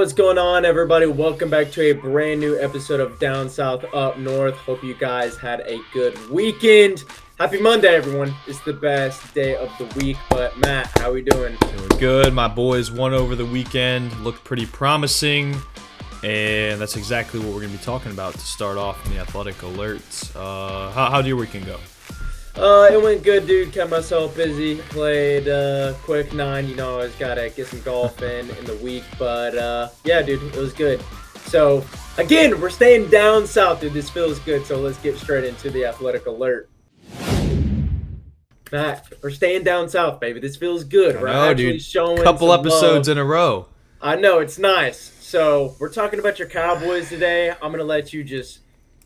what's going on, everybody? Welcome back to a brand new episode of Down South Up North. Hope you guys had a good weekend. Happy Monday, everyone. It's the best day of the week. But Matt, how we doing? Doing good. My boys won over the weekend. Looked pretty promising. And that's exactly what we're going to be talking about to start off in the athletic alerts. How'd your weekend go? It went good, dude. Kept myself busy. Played quick 9. You know, I always got to get some golf in the week. But, yeah, dude, it was good. So, again, we're staying down south, dude. This feels good. So let's get straight into the athletic alert. Matt, we're staying down south, baby. This feels good. We're actually showing couple some episodes love. in a row. I know, it's nice. So, we're talking about your Cowboys today. I'm going to let you just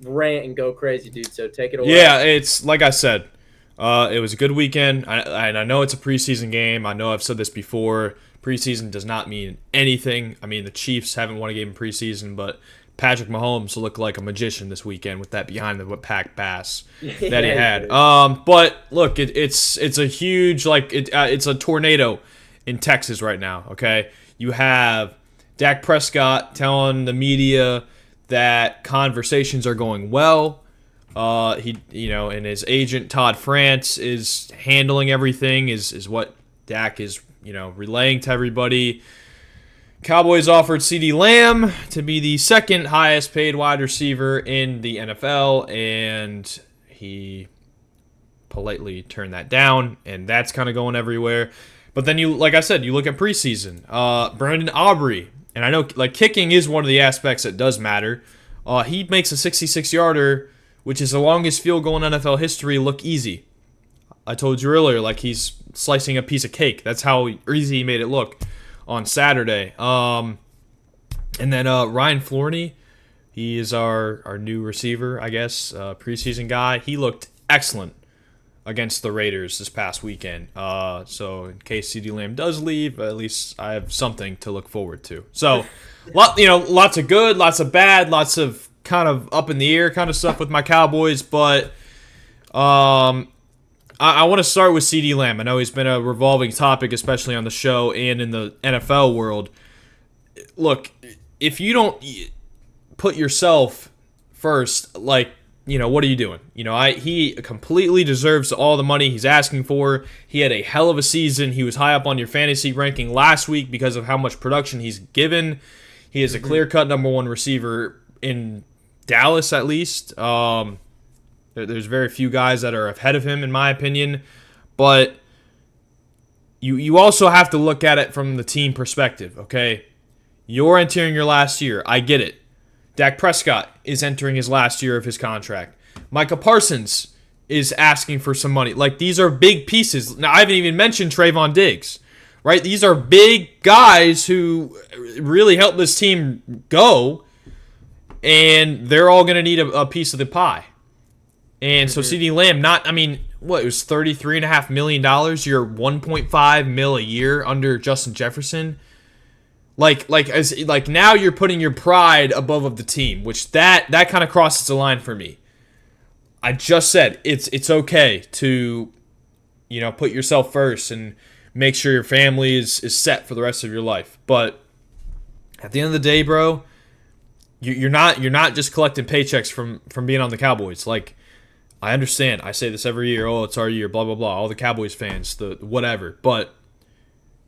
rant and go crazy, dude. So, take it away. Yeah, it's like I said. It was a good weekend, and I know it's a preseason game. I know I've said this before. Preseason does not mean anything. I mean, the Chiefs haven't won a game in preseason, but Patrick Mahomes looked like a magician this weekend with that behind the pack pass that he had. But look, it's a huge it's a tornado in Texas right now. Okay, you have Dak Prescott telling the media that conversations are going well. And his agent Todd France is handling everything. Is what Dak is relaying to everybody. Cowboys offered CeeDee Lamb to be the second highest paid wide receiver in the NFL, and he politely turned that down, and that's kind of going everywhere. But then like I said, you look at preseason. Brandon Aubrey, and I know kicking is one of the aspects that does matter. He makes a 66-yarder, which is the longest field goal in NFL history, look easy. I told you earlier, he's slicing a piece of cake. That's how easy he made it look on Saturday. And then Ryan Flournoy, he is our new receiver, I guess, preseason guy. He looked excellent against the Raiders this past weekend. So in case CeeDee Lamb does leave, at least I have something to look forward to. So, lots of good, lots of bad, lots of kind of up in the air kind of stuff with my Cowboys, but I want to start with CeeDee Lamb. I know he's been a revolving topic, especially on the show and in the NFL world. Look, if you don't put yourself first, what are you doing? He completely deserves all the money he's asking for. He had a hell of a season. He was high up on your fantasy ranking last week because of how much production he's given. He is a clear-cut number one receiver in Dallas, at least. There's very few guys that are ahead of him, in my opinion. But you also have to look at it from the team perspective, okay? You're entering your last year. I get it. Dak Prescott is entering his last year of his contract. Micah Parsons is asking for some money. These are big pieces. Now, I haven't even mentioned Trayvon Diggs, right? These are big guys who really helped this team go. And they're all going to need a piece of the pie. And so CeeDee Lamb, it was $33.5 million. You're $1.5 million a year under Justin Jefferson. Now you're putting your pride above the team, which that kind of crosses the line for me. I just said it's okay to, put yourself first and make sure your family is set for the rest of your life. But at the end of the day, bro, You're not just collecting paychecks from being on the Cowboys. I understand. I say this every year. Oh, it's our year. Blah blah blah. All the Cowboys fans, the whatever. But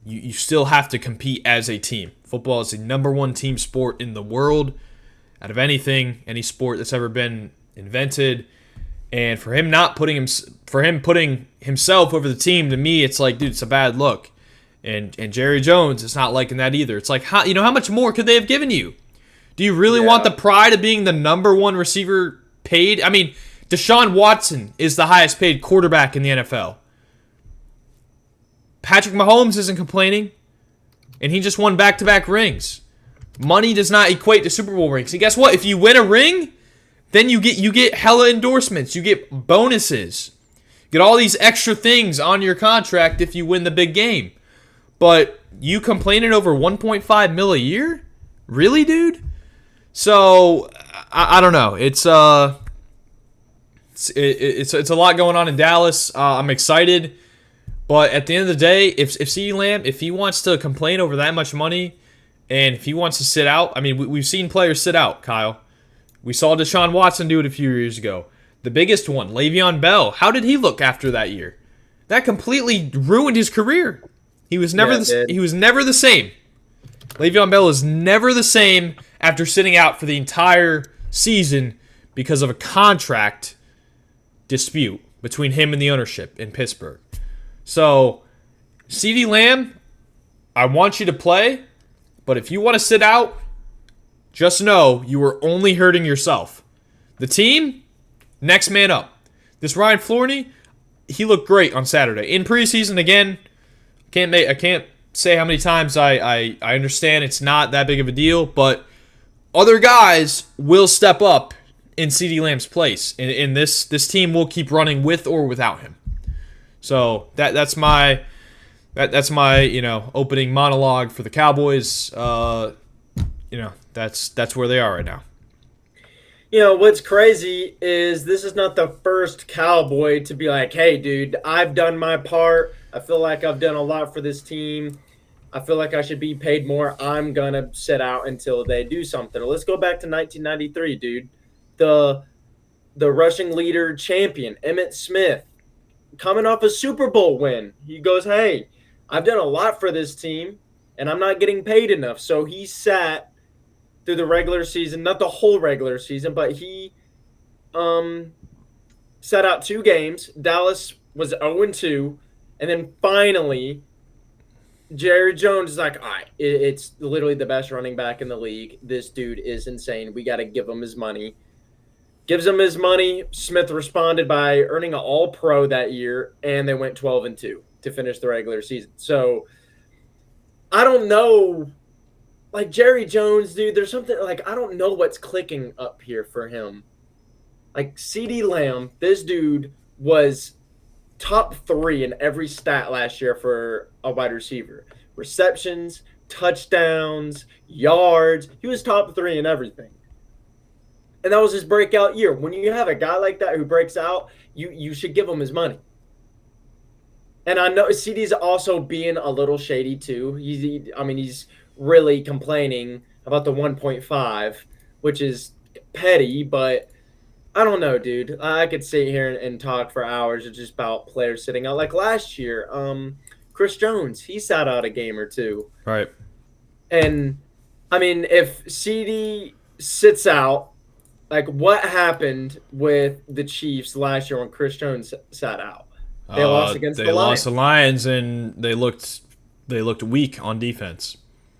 you still have to compete as a team. Football is the number one team sport in the world, out of any sport that's ever been invented. And for him putting himself over the team, to me, it's dude, it's a bad look. And Jerry Jones is not liking that either. It's how much more could they have given you? Do you really want the pride of being the number one receiver paid? I mean, Deshaun Watson is the highest paid quarterback in the NFL. Patrick Mahomes isn't complaining, and he just won back-to-back rings. Money does not equate to Super Bowl rings. And guess what? If you win a ring, then you get hella endorsements. You get bonuses. You get all these extra things on your contract if you win the big game. But you complaining over $1.5 million a year? Really, dude? So I don't know. It's a lot going on in Dallas. I'm excited, but at the end of the day, if CeeDee Lamb, if he wants to complain over that much money, And if he wants to sit out, I mean, we've seen players sit out, Kyle. We saw Deshaun Watson do it a few years ago. The biggest one, Le'Veon Bell. How did he look after that year? That completely ruined his career. He was never he was never the same. Le'Veon Bell is never the same after sitting out for the entire season because of a contract dispute between him and the ownership in Pittsburgh. So, CeeDee Lamb, I want you to play, but if you want to sit out, just know you are only hurting yourself. The team, next man up. This Ryan Flournoy, he looked great on Saturday. In preseason, again, I can't say how many times I understand it's not that big of a deal, but other guys will step up in CeeDee Lamb's place, and this team will keep running with or without him. So that's my opening monologue for the Cowboys. That's where they are right now. What's crazy is this is not the first Cowboy to be like, hey, dude, I've done my part. I feel like I've done a lot for this team. I feel like I should be paid more. I'm going to sit out until they do something. Let's go back to 1993, dude. The rushing leader champion, Emmitt Smith, coming off a Super Bowl win. He goes, hey, I've done a lot for this team, and I'm not getting paid enough. So he sat through the regular season, not the whole regular season, but he sat out 2 games. Dallas was 0-2, and then finally Jerry Jones is like, all right, it's literally the best running back in the league. This dude is insane. We got to give him his money. Gives him his money. Smith responded by earning an All-Pro that year, and they went 12-2 to finish the regular season. So I don't know. Like Jerry Jones, dude, there's something like I don't know what's clicking up here for him. Like CeeDee Lamb, this dude was top 3 in every stat last year for a wide receiver. Receptions, touchdowns, yards. He was top 3 in everything. And that was his breakout year. When you have a guy like that who breaks out, you should give him his money. And I know CeeDee's also being a little shady too. He's really complaining about the 1.5, which is petty, but I don't know, dude. I could sit here and talk for hours just about players sitting out. Like last year, Chris Jones, he sat out a game or 2. Right. And, I mean, if CeeDee sits out, like what happened with the Chiefs last year when Chris Jones sat out? They lost against the Lions. They lost the Lions, and they looked weak on defense.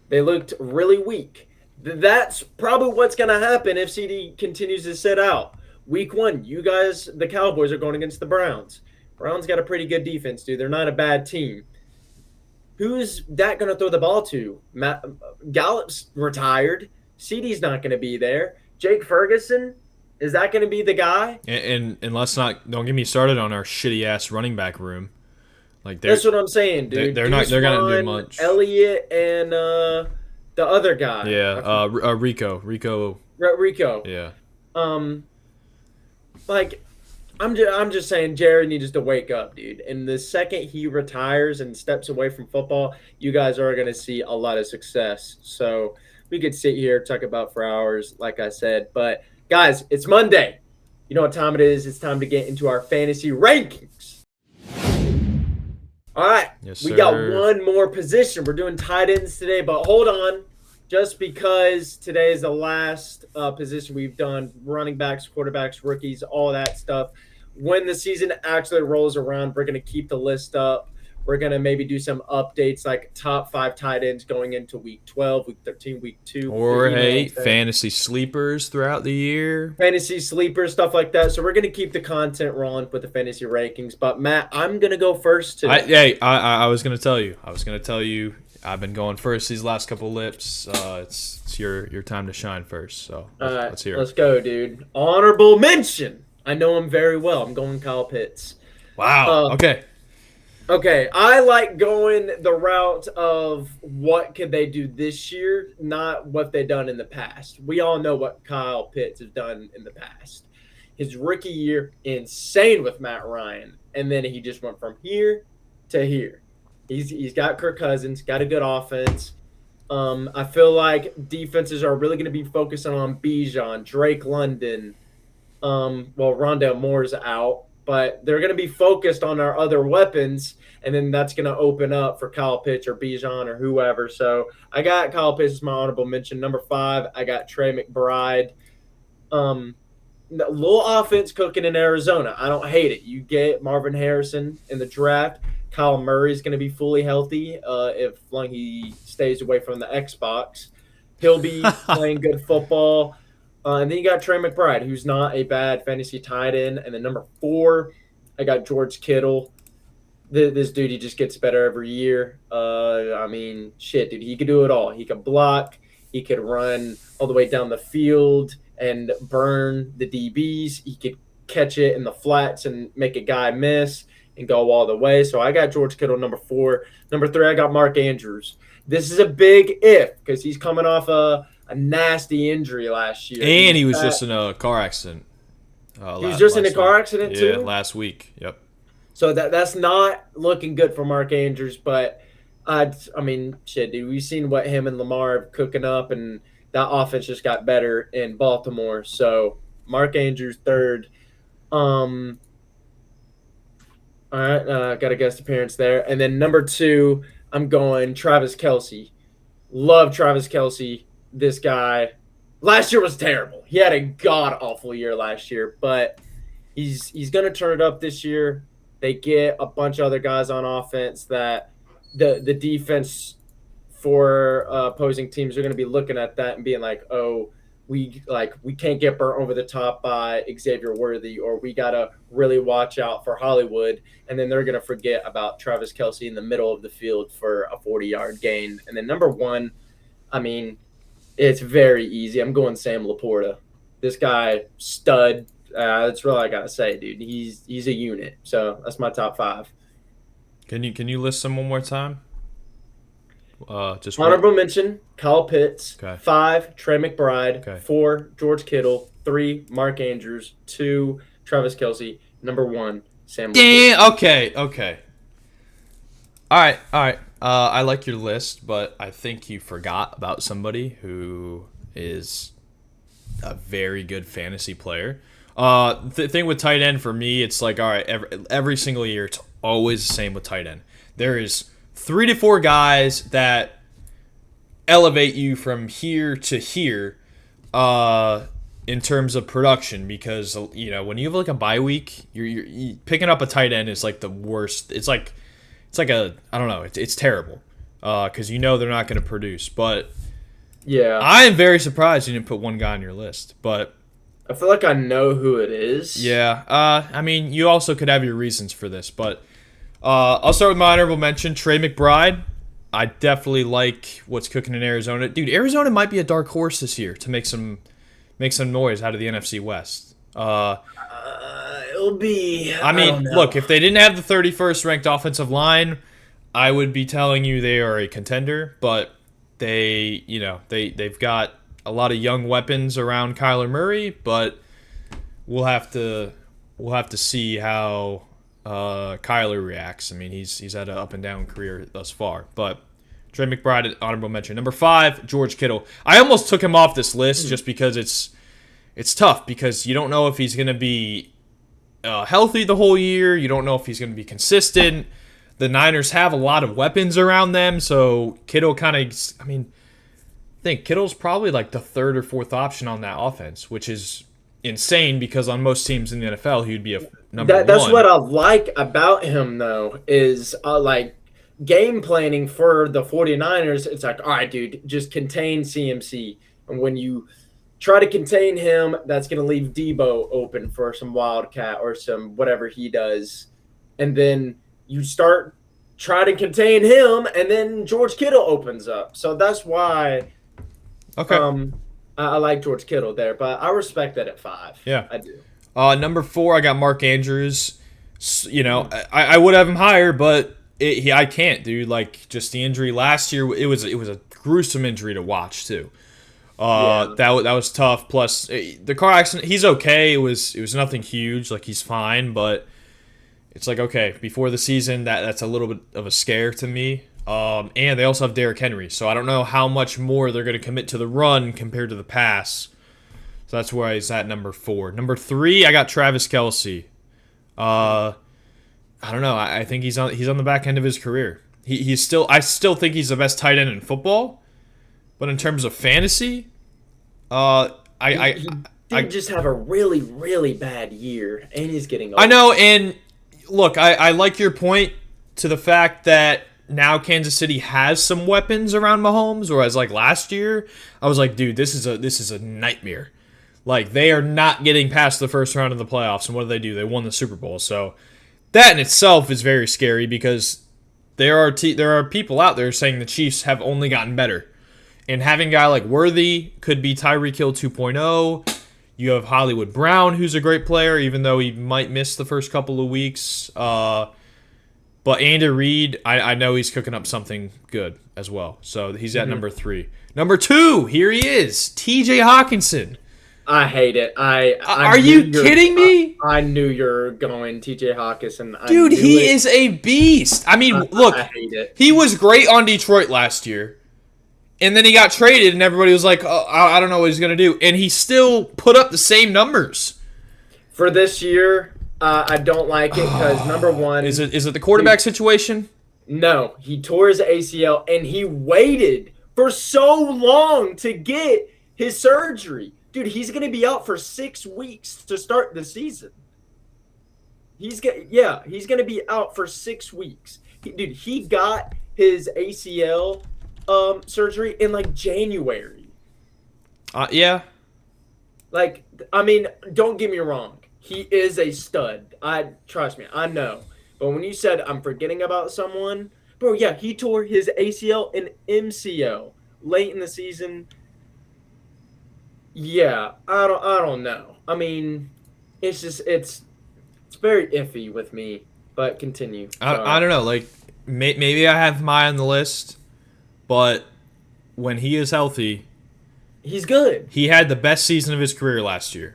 They looked really weak. That's probably what's going to happen if CeeDee continues to sit out. Week 1, you guys, the Cowboys, are going against the Browns. Browns got a pretty good defense, dude. They're not a bad team. Who's that going to throw the ball to? Gallup's retired. CeeDee's not going to be there. Jake Ferguson, is that going to be the guy? And don't get me started on our shitty ass running back room. Like that's what I'm saying, dude. They're going to do much. Elliott and the other guy. Yeah, Rico. Rico. Yeah. Like I'm just saying Jared needs to wake up, dude. And the second he retires and steps away from football, you guys are going to see a lot of success. So we could sit here talk about for hours, like I said. But guys, it's Monday. You know what time it is? It's time to get into our fantasy rankings. All right, yes, we got one more position. We're doing tight ends today, but hold on. Just because today is the last position we've done, running backs, quarterbacks, rookies, all that stuff. When the season actually rolls around, we're going to keep the list up. We're going to maybe do some updates like top 5 tight ends going into week 12, week 13, week 2. Or, hey, fantasy sleepers throughout the year. Fantasy sleepers, stuff like that. So we're going to keep the content rolling with the fantasy rankings. But, Matt, I'm going to go first today. I was going to tell you. I've been going first these last couple lips. It's your time to shine first. So let's hear it. Let's go, dude. Honorable mention. I know him very well. I'm going Kyle Pitts. Wow. Okay, I like going the route of what could they do this year, not what they've done in the past. We all know what Kyle Pitts has done in the past. His rookie year, insane with Matt Ryan, and then he just went from here to here. He's got Kirk Cousins, got a good offense. I feel like defenses are really going to be focusing on Bijan, Drake London. Well, Rondell Moore's out, but they're going to be focused on our other weapons, and then that's going to open up for Kyle Pitts or Bijan or whoever. So I got Kyle Pitts as my honorable mention. Number 5, I got Trey McBride. A little offense cooking in Arizona. I don't hate it. You get Marvin Harrison in the draft. Kyle Murray is going to be fully healthy if long he stays away from the Xbox. He'll be playing good football. And then you got Trey McBride, who's not a bad fantasy tight end. And then number 4, I got George Kittle. This dude, he just gets better every year. I mean, shit, dude, he could do it all. He could block. He could run all the way down the field and burn the DBs. He could catch it in the flats and make a guy miss and go all the way. So I got George Kittle, number 4. Number 3, I got Mark Andrews. This is a big if because he's coming off a nasty injury last year. And he was just in a car accident. He was just in a car accident too? Yeah, last week. Yep. So that's not looking good for Mark Andrews, but I mean, shit, dude, we've seen what him and Lamar are cooking up, and that offense just got better in Baltimore. So Mark Andrews 3rd. All right, got a guest appearance there. And then number 2, I'm going Travis Kelce. Love Travis Kelce. This guy last year was terrible. He had a god-awful year last year, but he's going to turn it up this year. They get a bunch of other guys on offense that the defense for opposing teams are going to be looking at that and being like, oh, we can't get burnt over the top by Xavier Worthy, or we got to really watch out for Hollywood. And then they're going to forget about Travis Kelce in the middle of the field for a 40-yard gain. And then number 1, I mean, it's very easy. I'm going Sam Laporta. This guy, stud. That's really all I got to say, dude. He's a unit. So that's my top 5. Can you list them one more time? Just honorable mention, Kyle Pitts. Okay. 5, Trey McBride. Okay. 4, George Kittle. 3, Mark Andrews. 2, Travis Kelce. Number 1, Sam Laporta. Yeah, okay. All right. I like your list, but I think you forgot about somebody who is a very good fantasy player. The thing with tight end for me, it's like, all right, every single year, it's always the same with tight end. There is 3 to 4 guys that elevate you from here to here in terms of production, because when you have like a bye week, you're picking up a tight end is like the worst. It's like I don't know, it's terrible because they're not going to produce. But yeah, I am very surprised you didn't put one guy on your list, but I feel like I know who it is. Yeah, I mean, you also could have your reasons for this, but I'll start with my honorable mention, Trey McBride. I definitely like what's cooking in Arizona. Dude, Arizona might be a dark horse this year to make some noise out of the NFC West. It'll be. I mean, look, if they didn't have the 31st ranked offensive line, I would be telling you they are a contender, but they've got a lot of young weapons around Kyler Murray, but we'll have to see how Kyler reacts. I mean, he's had an up and down career thus far, but Trey McBride, honorable mention. Number 5, George Kittle. I almost took him off this list just because it's tough, because you don't know if he's going to be healthy the whole year. You don't know if he's going to be consistent. The Niners have a lot of weapons around them, so Kittle I think Kittle's probably like the 3rd or 4th option on that offense, which is insane because on most teams in the NFL, he'd be a number 1. That's what I like about him, though, is like game planning for the 49ers. It's like, all right, dude, just contain CMC. And when you try to contain him, that's going to leave Debo open for some wildcat or some whatever he does. And then you try to contain him, and then George Kittle opens up. So that's why I like George Kittle there, but I respect that at 5. Yeah. I do. Number 4, I got Mark Andrews. I would have him higher, but I can't, dude. Like, just the injury last year, it was a gruesome injury to watch too. That was tough. Plus, the car accident, he's okay. It was nothing huge. Like, he's fine, but it's like, okay, before the season, that's a little bit of a scare to me. And they also have Derrick Henry. So I don't know how much more they're going to commit to the run compared to the pass. So that's why he's at number 4. Number 3, I got Travis Kelce. I don't know. I think he's on the back end of his career. I still think he's the best tight end in football. But in terms of fantasy, He did just have a really, really bad year, and he's getting old. I know, and look, I like your point to the fact that now Kansas City has some weapons around Mahomes, whereas like last year, I was like, dude, this is a nightmare. Like, they are not getting past the first round of the playoffs, and what do? They won the Super Bowl. So that in itself is very scary because there are people out there saying the Chiefs have only gotten better. And having a guy like Worthy could be Tyreek Hill 2.0. You have Hollywood Brown, who's a great player, even though he might miss the first couple of weeks. But Andy Reid, I know he's cooking up something good as well. So he's at number 3. Number 2, here he is, T.J. Hawkinson. I hate it. Are you kidding me? I knew you were going T.J. Hawkinson. Dude, he is a beast. I mean, look, I hate it. He was great on Detroit last year. And then he got traded, and everybody was like, oh, I don't know what he's going to do. And he still put up the same numbers. For this year, I don't like it because, number one... Is it the quarterback situation? No. He tore his ACL, and he waited for so long to get his surgery. Dude, he's going to be out for 6 weeks to start the season. He's going to be out for 6 weeks. He got his ACL... surgery in like January. Yeah. Like, I mean, don't get me wrong. He is a stud. Trust me, I know. But when you said I'm forgetting about someone, bro, yeah, he tore his ACL and MCL late in the season. Yeah, I don't know. I mean, it's just it's very iffy with me. But continue. I don't know. Like, maybe I have mine on the list. But when he is healthy, he's good. He had the best season of his career last year.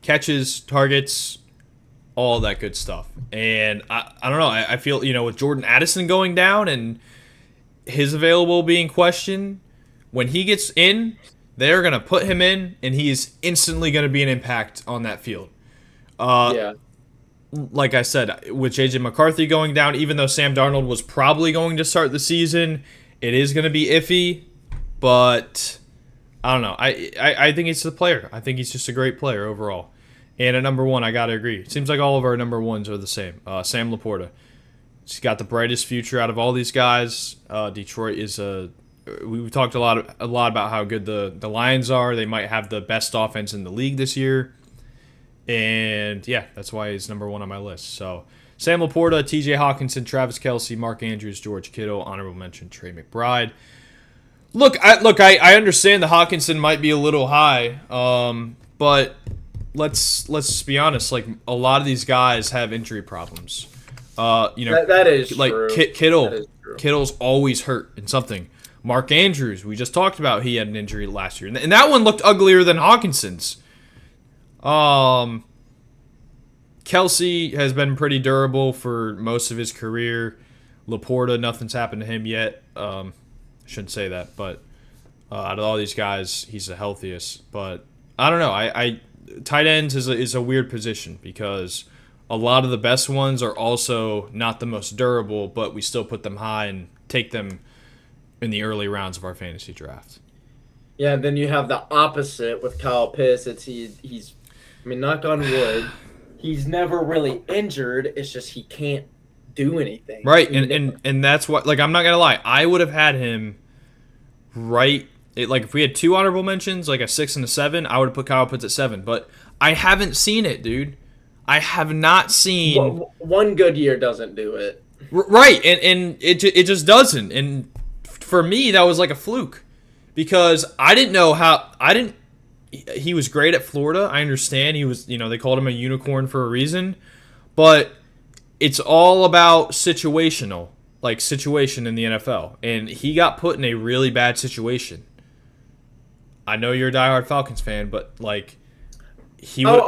Catches, targets, all that good stuff. And I don't know. I feel, with Jordan Addison going down and his available being questioned, when he gets in, they're going to put him in, and he is instantly going to be an impact on that field. Yeah. Like I said, with J.J. McCarthy going down, even though Sam Darnold was probably going to start the season, it is going to be iffy, but I don't know. I think it's the player. I think he's just a great player overall. And at number 1, I got to agree. It seems like all of our number 1s are the same. Sam Laporta. He's got the brightest future out of all these guys. Detroit is we've talked a lot about how good the Lions are. They might have the best offense in the league this year. And, yeah, that's why he's number 1 on my list. So, Sam Laporta, T.J. Hawkinson, Travis Kelce, Mark Andrews, George Kittle, honorable mention, Trey McBride. Look, I understand the Hawkinson might be a little high, but let's be honest. Like, a lot of these guys have injury problems. That is like true. Kittle. That is true. Kittle's always hurt in something. Mark Andrews, we just talked about he had an injury last year, and that one looked uglier than Hawkinson's. Kelce has been pretty durable for most of his career. Laporta, nothing's happened to him yet. Shouldn't say that, but out of all these guys, he's the healthiest. But I don't know. I tight ends is a weird position because a lot of the best ones are also not the most durable, but we still put them high and take them in the early rounds of our fantasy draft. Yeah, and then you have the opposite with Kyle Pitts. He's knock on wood. He's never really injured. It's just he can't do anything. Right, and that's what. Like, I'm not gonna lie. I would have had him right. If we had 2 honorable mentions, like a 6 and a 7, I would have put Kyle Pitts at 7. But I haven't seen it, dude. I have not seen. One good year doesn't do it. Right, and it just doesn't. And for me, that was like a fluke because I didn't know how. He was great at Florida. I understand he was, they called him a unicorn for a reason, but it's all about situation in the NFL. And he got put in a really bad situation. I know you're a diehard Falcons fan, but I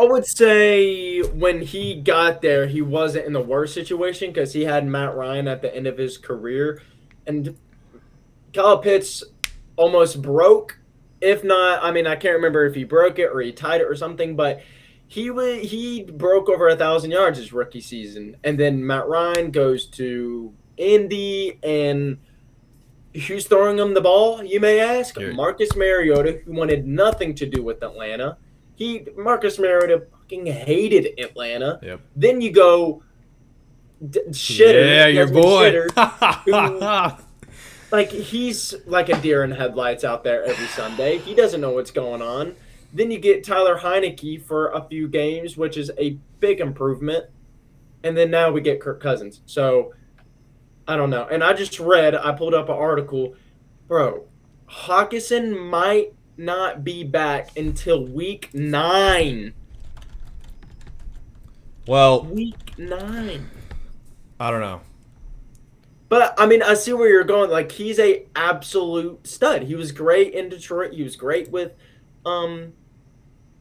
would say when he got there, he wasn't in the worst situation because he had Matt Ryan at the end of his career. and Kyle Pitts almost broke. If not, I mean, I can't remember if he broke it or he tied it or something, but he broke over 1,000 yards his rookie season, and then Matt Ryan goes to Indy, and who's throwing him the ball? You may ask. Here. Marcus Mariota, who wanted nothing to do with Atlanta. Marcus Mariota fucking hated Atlanta. Yep. Then you go Shitter. Yeah, your boy. Shitter, like, he's like a deer in headlights out there every Sunday. He doesn't know what's going on. Then you get Tyler Heineke for a few games, which is a big improvement. And then now we get Kirk Cousins. So, I don't know. And I pulled up an article. Bro, Hawkinson might not be back until week 9. Well, Week 9. I don't know. But I mean, I see where you're going. Like, he's a absolute stud. He was great in Detroit. He was great with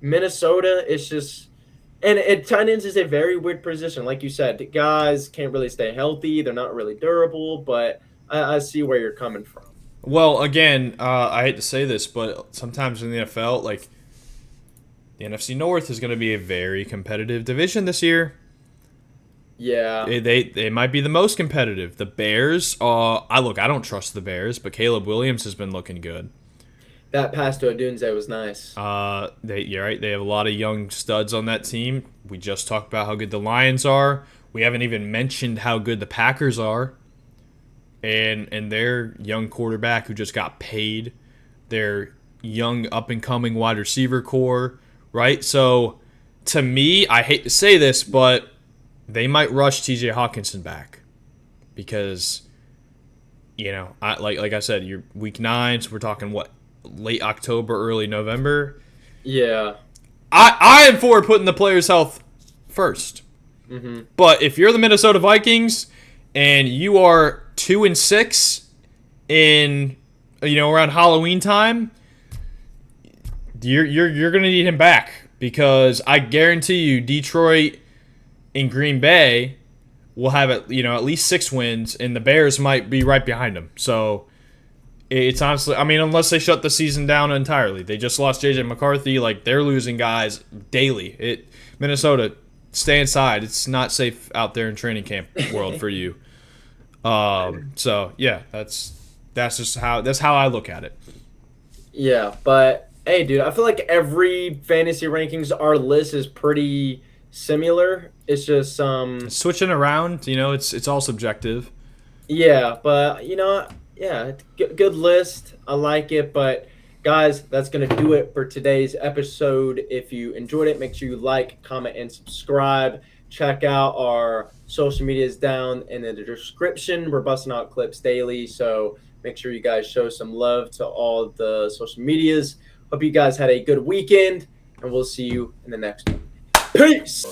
Minnesota. It's just, and tight ends is a very weird position. Like you said, guys can't really stay healthy. They're not really durable. But I see where you're coming from. Well, again, I hate to say this, but sometimes in the NFL, like, the NFC North is going to be a very competitive division this year. Yeah. They might be the most competitive. The Bears, I don't trust the Bears, but Caleb Williams has been looking good. That pass to Odunze was nice. You're right. They have a lot of young studs on that team. We just talked about how good the Lions are. We haven't even mentioned how good the Packers are. And their young quarterback who just got paid. Their young up-and-coming wide receiver core, right? So, to me, I hate to say this, but they might rush T.J. Hawkinson back because, like I said, you're week 9, so we're talking, late October, early November? Yeah. I am for putting the player's health first. Mm-hmm. But if you're the Minnesota Vikings and you are 2-6 in, around Halloween time, you're gonna need him back because I guarantee you Detroit and Green Bay will have at least 6 wins, and the Bears might be right behind them. So it's honestly, I mean, unless they shut the season down entirely, they just lost JJ McCarthy. Like, they're losing guys daily. Minnesota, stay inside. It's not safe out there in training camp world for you. So yeah, that's how I look at it. Yeah, but hey, dude, I feel like every fantasy rankings, our list is pretty similar. It's just Switching around, it's all subjective. yeah, but yeah, good list. I like it, but guys, that's gonna do it for today's episode. If you enjoyed it, make sure you like, comment, and subscribe. Check out our social medias down in the description. We're busting out clips daily, so make sure you guys show some love to all the social medias. Hope you guys had a good weekend, and we'll see you in the next one. Peace!